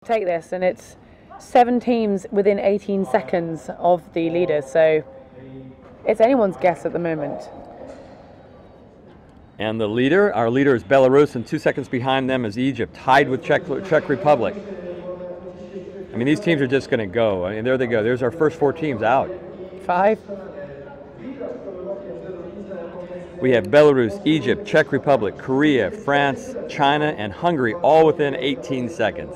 take this, and it's 7 teams within 18 seconds of the leaders, so it's anyone's guess at the moment. And the leader, our leader is Belarus, and 2 seconds behind them is Egypt, tied with Czech Republic. I mean, these teams are just going to go. I mean, there they go. There's our first 4 teams out. 5. We have Belarus, Egypt, Czech Republic, Korea, France, China, and Hungary, all within 18 seconds.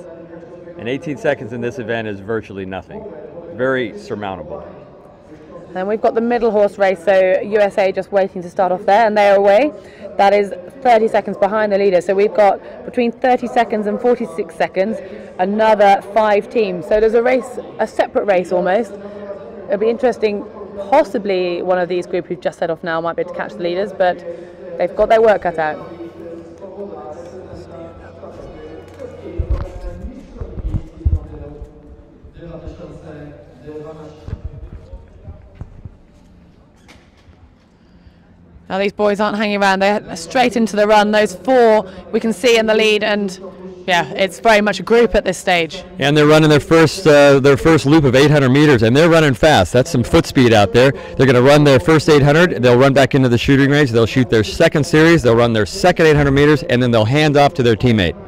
And 18 seconds in this event is virtually nothing. Very surmountable. And we've got the middle horse race, so USA just waiting to start off there, and they're away. That is 30 seconds behind the leader. So we've got between 30 seconds and 46 seconds, another 5 teams. So there's a race, a separate race almost. It'll be interesting. Possibly one of these groups who've just set off now might be able to catch the leaders, but they've got their work cut out. Now these boys aren't hanging around, they're straight into the run. Those 4 we can see in the lead, and yeah, it's very much a group at this stage. And they're running their first loop of 800 meters, and they're running fast. That's some foot speed out there. They're going to run their first 800, they'll run back into the shooting range, they'll shoot their second series, they'll run their second 800 meters, and then they'll hand off to their teammate.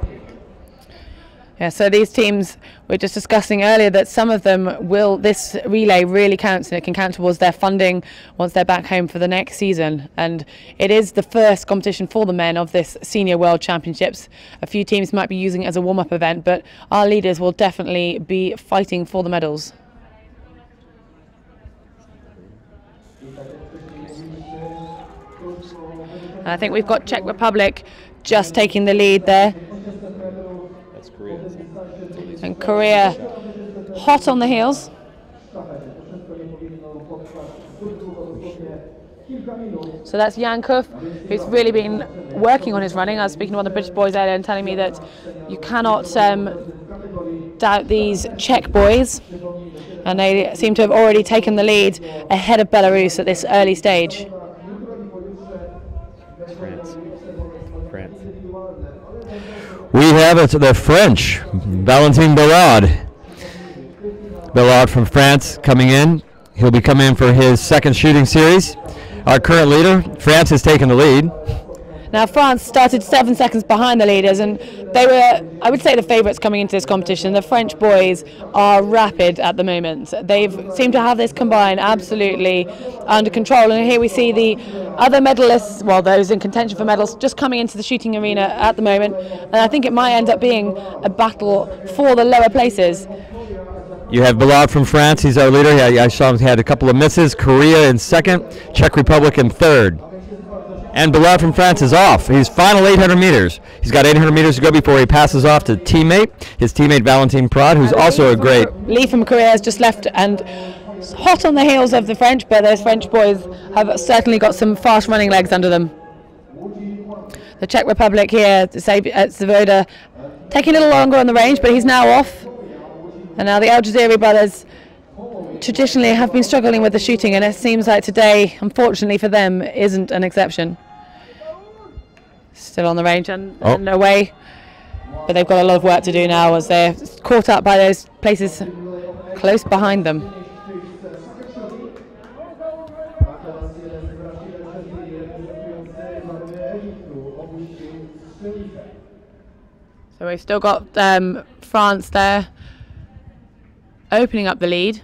Yeah, so these teams, we were just discussing earlier that some of them will, this relay really counts, and it can count towards their funding once they're back home for the next season. And it is the first competition for the men of this Senior World Championships. A few teams might be using it as a warm-up event, but our leaders will definitely be fighting for the medals. And I think we've got Czech Republic just taking the lead there. And Korea hot on the heels. So that's Yankov, who's really been working on his running. I was speaking to one of the British boys earlier and telling me that you cannot doubt these Czech boys, and they seem to have already taken the lead ahead of Belarus at this early stage. France. We have it, the French, Valentin Bellard. Bellard from France coming in. He'll be coming in for his second shooting series. Our current leader, France, has taken the lead. Now France started 7 seconds behind the leaders, and they were, I would say, the favourites coming into this competition. The French boys are rapid at the moment. They've seemed to have this combine absolutely under control, and here we see the other medalists, well, those in contention for medals, just coming into the shooting arena at the moment, and I think it might end up being a battle for the lower places. You have Bellard from France, he's our leader. I saw him had a couple of misses. Korea in second, Czech Republic in third. And Bellard from France is off. He's final 800 meters. He's got 800 meters to go before he passes off to his teammate Valentin Prad, who's also a great... Lee from Korea has just left and hot on the heels of the French, but those French boys have certainly got some fast running legs under them. The Czech Republic here, Svoboda, taking a little longer on the range, but he's now off. And now the Al Jazeera brothers traditionally have been struggling with the shooting, and it seems like today, unfortunately for them, isn't an exception. Still on the range and away, but they've got a lot of work to do now as they're caught up by those places close behind them. So we've still got France there opening up the lead.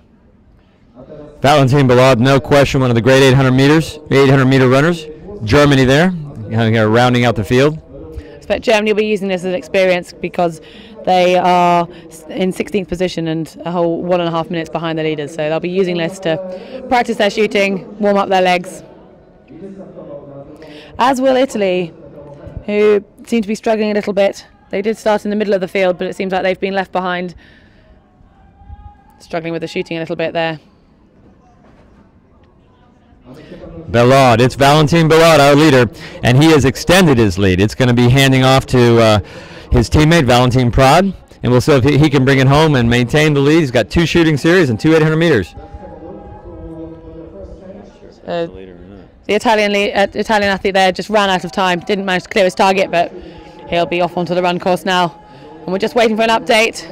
Valentin Bellard, no question, one of the great 800 meter runners. Germany there, rounding out the field. I expect Germany will be using this as experience because they are in 16th position and a whole 1.5 minutes behind the leaders. So they'll be using this to practice their shooting, warm up their legs. As will Italy, who seem to be struggling a little bit. They did start in the middle of the field, but it seems like they've been left behind. Struggling with the shooting a little bit there. Bellard, it's Valentin Bellard, our leader, and he has extended his lead. It's going to be handing off to his teammate Valentin Prad, and we'll see if he can bring it home and maintain the lead. He's got 2 shooting series and 2 800 meters. The Italian athlete there just ran out of time, didn't manage to clear his target, but he'll be off onto the run course now. And we're just waiting for an update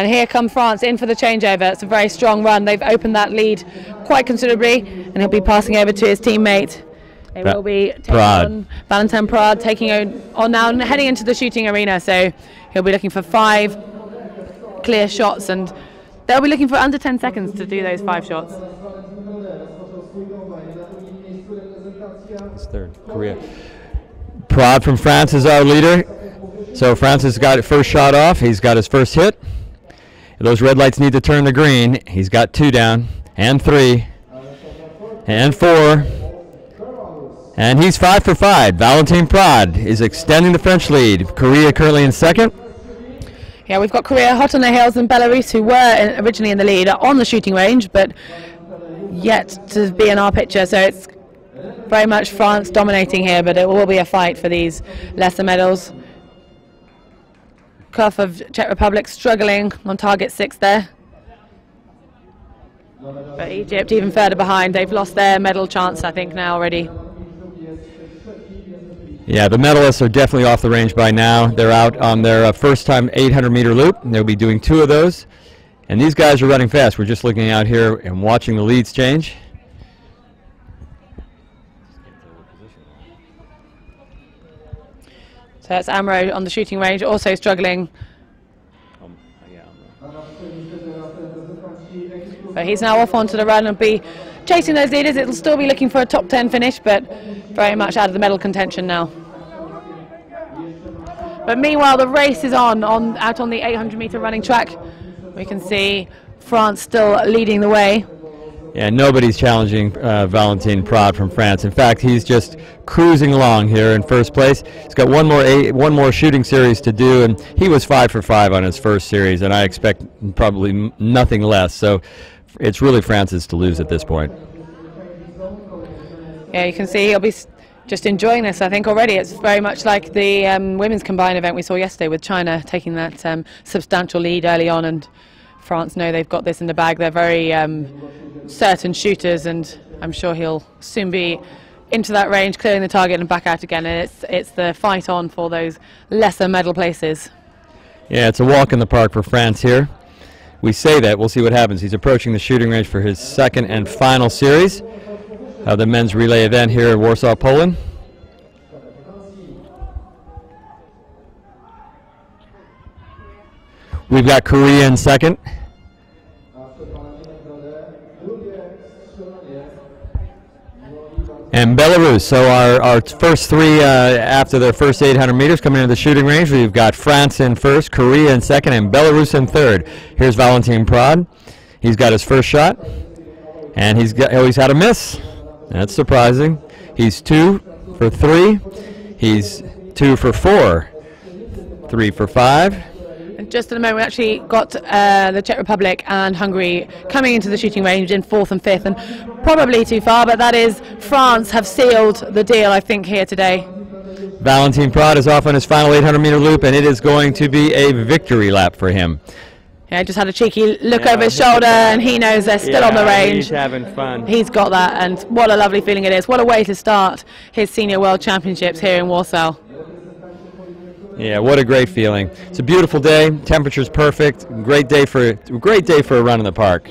And here come France in for the changeover. It's a very strong run. They've opened that lead quite considerably, and he'll be passing over to his teammate. It will be taking on Valentin Prad, taking on now, heading into the shooting arena. So he'll be looking for 5 clear shots, and they'll be looking for under 10 seconds to do those 5 shots. It's third, Korea. Prad from France is our leader. So France has got first shot off. He's got his first hit. Those red lights need to turn to green. He's got 2 down, and 3, and 4. And he's 5 for 5. Valentin Prad is extending the French lead. Korea currently in second. Yeah, we've got Korea hot on the heels, and Belarus, who were originally in the lead, are on the shooting range, but yet to be in our picture. So it's very much France dominating here, but it will be a fight for these lesser medals. Kuf of Czech Republic struggling on target 6 there. But Egypt even further behind. They've lost their medal chance, I think, now already. Yeah, the medalists are definitely off the range by now. They're out on their first time 800-meter loop, and they'll be doing 2 of those. And these guys are running fast. We're just looking out here and watching the leads change. So that's Amro on the shooting range, also struggling. But he's now off onto the run and be chasing those leaders. It'll still be looking for a top 10 finish, but very much out of the medal contention now. But meanwhile, the race is out on the 800-meter running track. We can see France still leading the way. Yeah, nobody's challenging Valentin Prad from France. In fact, he's just cruising along here in first place. He's got one more shooting series to do, and he was 5 for 5 on his first series, and I expect probably nothing less. So it's really France's to lose at this point. Yeah, you can see he'll be just enjoying this, I think, already. It's very much like the women's combined event we saw yesterday, with China taking that substantial lead early on, and France know they've got this in the bag. They're very certain shooters, and I'm sure he'll soon be into that range, clearing the target and back out again. And it's the fight on for those lesser medal places. Yeah, it's a walk in the park for France here. We say that. We'll see what happens. He's approaching the shooting range for his second and final series of the men's relay event here in Warsaw, Poland. We've got Korea in second. And Belarus. So our first 3 after their first 800 meters coming into the shooting range. We've got France in first, Korea in second, and Belarus in third. Here's Valentin Prad. He's got his first shot, and he's had a miss. That's surprising. He's 2 for 3. He's 2 for 4. 3 for 5. And just in a moment, we actually got the Czech Republic and Hungary coming into the shooting range in 4th and 5th, and probably too far, but that is France have sealed the deal, I think, here today. Valentin Prad is off on his final 800-meter loop, and it is going to be a victory lap for him. Yeah, just had a cheeky look over his shoulder, and he knows they're still on the range. He's having fun. He's got that, and what a lovely feeling it is. What a way to start his Senior World Championships here in Warsaw. Yeah, what a great feeling. It's a beautiful day. Temperature's perfect. Great day for a run in the park.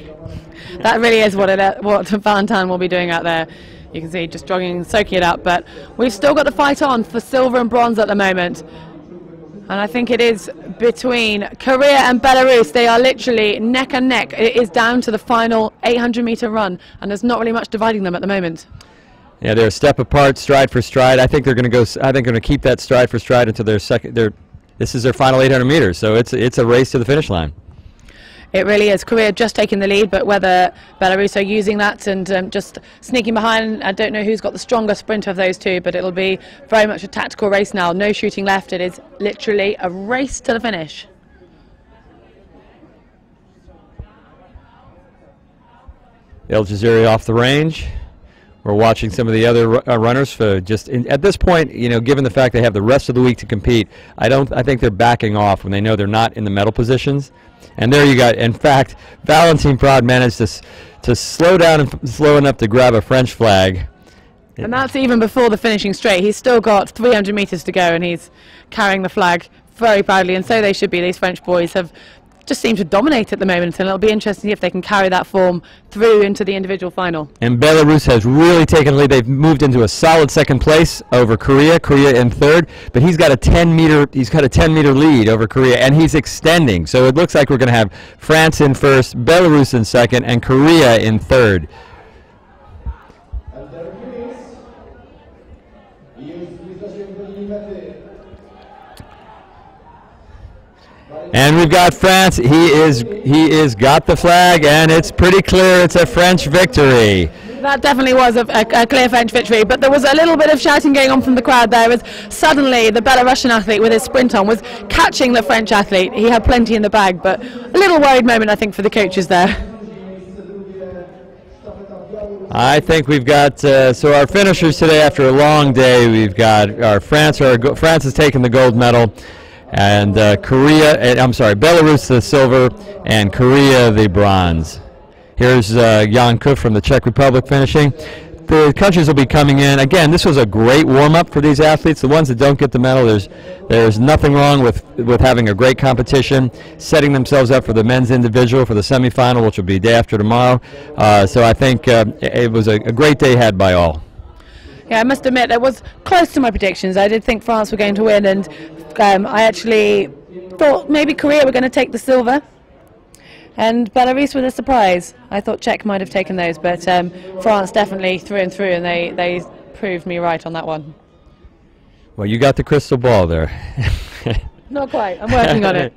That really is what Valentin will be doing out there. You can see just jogging, soaking it up. But we've still got the fight on for silver and bronze at the moment. And I think it is between Korea and Belarus. They are literally neck and neck. It is down to the final 800-meter run, and there's not really much dividing them at the moment. Yeah, they're a step apart, stride for stride. I think they're going to go. I think they're going to keep that stride for stride until this is their final 800 meters. So it's a race to the finish line. It really is. Korea just taking the lead, but whether Belarus are using that and just sneaking behind, I don't know who's got the stronger sprinter of those two, but it'll be very much a tactical race now. No shooting left. It is literally a race to the finish. El Jaziri off the range. We're watching some of the other runners for at this point, you know, given the fact they have the rest of the week to compete, I think they're backing off when they know they're not in the medal positions. And there you got, in fact, Valentin Prad managed to slow down and slow enough to grab a French flag. And that's even before the finishing straight. He's still got 300 meters to go, and he's carrying the flag very proudly, and so they should be. These French boys have just seem to dominate at the moment, and it'll be interesting to see if they can carry that form through into the individual final. And Belarus has really taken the lead. They've moved into a solid second place over Korea. Korea in third, but he's got a 10-meter lead over Korea, and he's extending. So it looks like we're going to have France in first, Belarus in second, and Korea in third. And we've got France. He is got the flag, and it's pretty clear it's a French victory. That definitely was a clear French victory, but there was a little bit of shouting going on from the crowd there as suddenly the Belarusian athlete with his sprint on was catching the French athlete. He had plenty in the bag, but a little worried moment I think for the coaches there. I think we've got, so our finishers today after a long day, we've got our France has taken the gold medal. And Belarus the silver, and Korea the bronze. Here's Jan Kuf from the Czech Republic finishing. The countries will be coming in. Again, this was a great warm-up for these athletes. The ones that don't get the medal, there's nothing wrong with having a great competition, setting themselves up for the men's individual for the semifinal, which will be day after tomorrow. So I think it was a great day had by all. Yeah, I must admit, it was close to my predictions. I did think France were going to win, and I actually thought maybe Korea were going to take the silver, and Belarus were the surprise. I thought Czech might have taken those, but France definitely through and through, and they proved me right on that one. Well, you got the crystal ball there. Not quite. I'm working on it.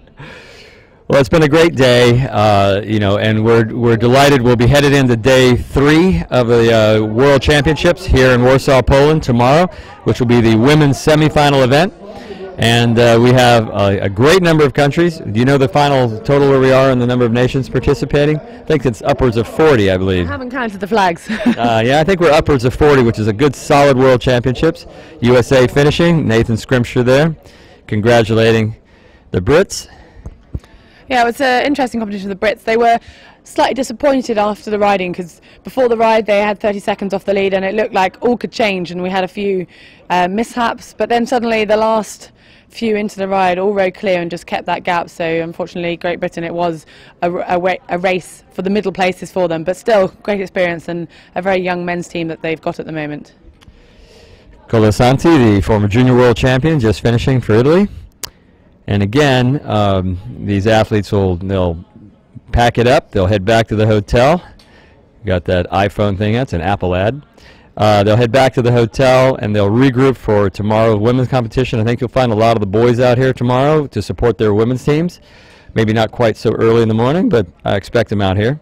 Well, it's been a great day, and we're delighted. We'll be headed into day 3 of the World Championships here in Warsaw, Poland tomorrow, which will be the women's semifinal event. And we have a great number of countries. Do you know the final total where we are and the number of nations participating? I think it's upwards of 40, I believe. I haven't counted the flags. Yeah, I think we're upwards of 40, which is a good, solid World Championships. USA finishing, Nathan Scrimsher there, congratulating the Brits. Yeah, it was an interesting competition for the Brits. They were slightly disappointed after the riding because before the ride they had 30 seconds off the lead and it looked like all could change, and we had a few mishaps, but then suddenly the last few into the ride all rode clear and just kept that gap. So unfortunately Great Britain, it was a race for the middle places for them, but still great experience and a very young men's team that they've got at the moment. Colasanti, the former junior world champion, just finishing for Italy. And again, these athletes they'll pack it up. They'll head back to the hotel. Got that iPhone thing. That's an Apple ad. They'll head back to the hotel and they'll regroup for tomorrow's women's competition. I think you'll find a lot of the boys out here tomorrow to support their women's teams. Maybe not quite so early in the morning, but I expect them out here.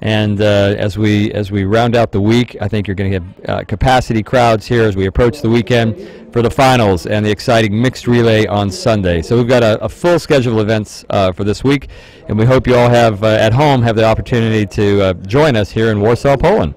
And as we round out the week, I think you're going to get capacity crowds here as we approach the weekend for the finals and the exciting mixed relay on Sunday. So we've got a full schedule of events for this week, and we hope you all have at home have the opportunity to join us here in Warsaw, Poland.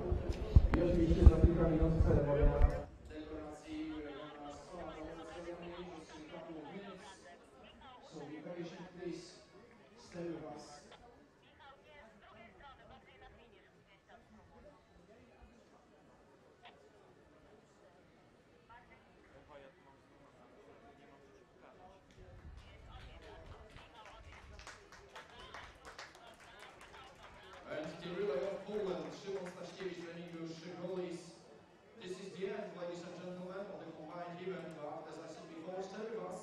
This is the end, ladies and gentlemen, of the combined event, but as I said before, stay with us.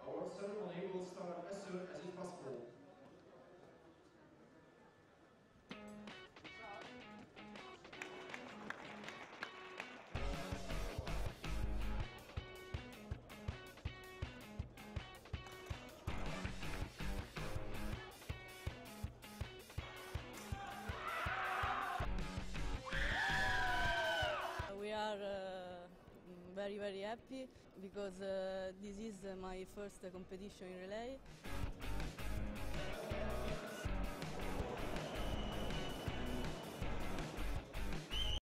Our ceremony will start as soon as it's possible. We are very happy because this is my first competition in relay.